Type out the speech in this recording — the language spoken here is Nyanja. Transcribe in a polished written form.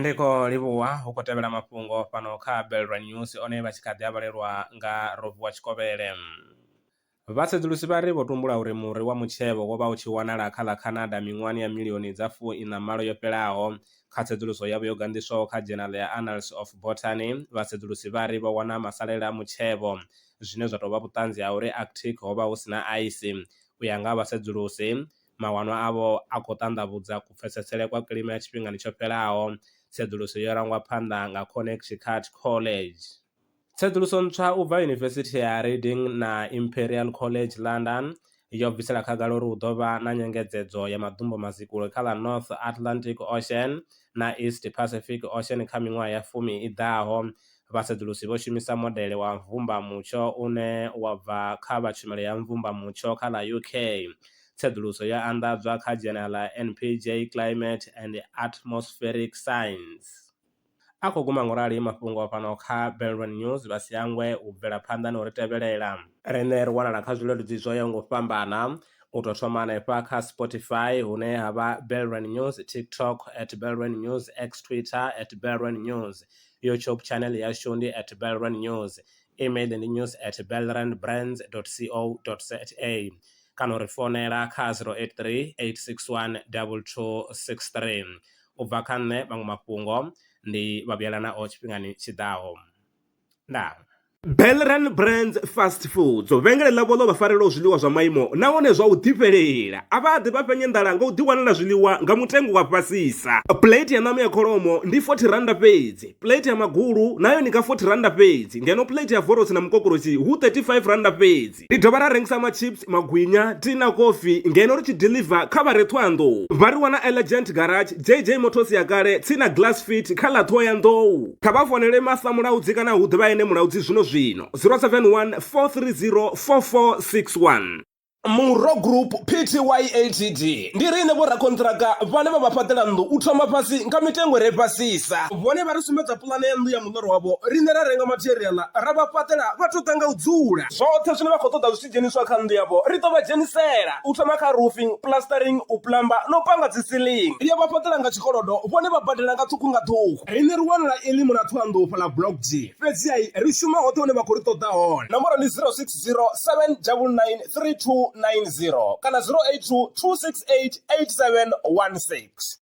ndiko libuwa ukotebela mafungo pano kha Belra News one vachikadhi avalelwa nga Rovu wa Chikovele. Vasedzulusi vari votumbula uri muri wa muchevo wova uchiwanala kha la Canada miṅwani ya milioni dza fu ina malo yo fhelaho. Kha tsedzuluso yavho yo gandiswaho kha Journal ya Annals of Botany, vasedzulusi vari vho wana masalela a muchevo zwine zwa tou vha vhuṱanzi ha uri Arctic hovha hu sina ice. U ya nga vasedzulusi, mawanwa avho a khou ṱanḓavhudza kupfesesele kwa kilima ya tshifhingani tsho fhelaho. Tsedzuluso yo rangwa phanḓa nga Connecticut College. Tsedzuluso ntswa u bva Yunivesithi ya Reading na Imperial College London yo bvisela khagala uri hu ḓo vha na nyengedzedzo ya maḓumbo mazikule kha la North Atlantic Ocean na East Pacific Ocean kha miṅwaha ya 10 i ḓaho. Vhasedzulusi vho shumisa modele wa mvumba mutsho une wa bva kha vhatshumelo ya mvumba mutsho kha la UK. Tsedzuluso ya anḓadzwa kha Journal NPJ Climate and Atmospheric Science. A khou guma ngorali mafhungo fhano kha Belra News vhasiyangwe u bvela phanḓa na uri tevhelela. Rine ri wanala kha zwileludzi zwo yaho nga u fhambana. U tou thoma hanefha kha Spotify hune ha vha Belra News, TikTok @Belra News, X Twitter @Belra News, YouTube channel yashu ndi @Belra News, email ndi news@belrandbrands.co.za. Kana uri fonela kha 083 861 2263. U bva kha nne vhaṅwe mafhungo ndi vhavhuyelana o tshifhingani tshiḓaho. Ndaa. Belran Brands Fast Foods vhengele ḽavho ḽo vha farela zwiḽiwa zwa maimo nahone zwa u ḓifhelela. A vha ḓi vha fhenye nḓala nga u ḓiwanela zwiḽiwa nga mutengo wa fhasisa. Plate ya ṋama ya kholomo ndi 40 randa fhedzi, plate ya magulu nayo ni ka 40 randa fhedzi, ngeno plate ya vorosi na mukokoroshi hu 35 randa fhedzi. Ri dovha ra rengisa machips, magwinya, tea na coffee ngeno ri tshi deliver kha vha re Thohoyandou. Vha ri wana Elegant Garage, JJ Motors ya kale, tsina Glass Fit kha ḽa Thohoyandou. Kha vha fonele Masa Mulaudzi kana hu ḓivha ene Mulaudzi zwino 071 430 4461. Muro Group Pty Ltd ndi rine vho rakontraka vhane vha vha fhaṱela nnḓu u thoma fhasi nga mitengo re fhasisa. Vhone vha ri sumbedza puḽane ya nnḓu ya muḽoro wavho, rine ra renga material ra vha fhaṱela vha ṱoḓa nga u dzula. Zwoṱhe zwine vha khou ṱoḓa zwi tshi dzheniswa kha nnḓu yavho ri ḓo vha dzhenisela, u thoma kha roofing, plastering, u plumber no panga dzi ceiling. Ya vha fhaṱela nga tshikolodo, vhone vha badela nga ṱhukhu nga ṱhukhu. Rine ri wanala Elim na Thohoyandou fhala Block G. Fhedziha ri shuma hoṱhe hune vha khou ri ṱoḓa hone. Nomboro ndi 060 799 3290 kana 082 268 8716.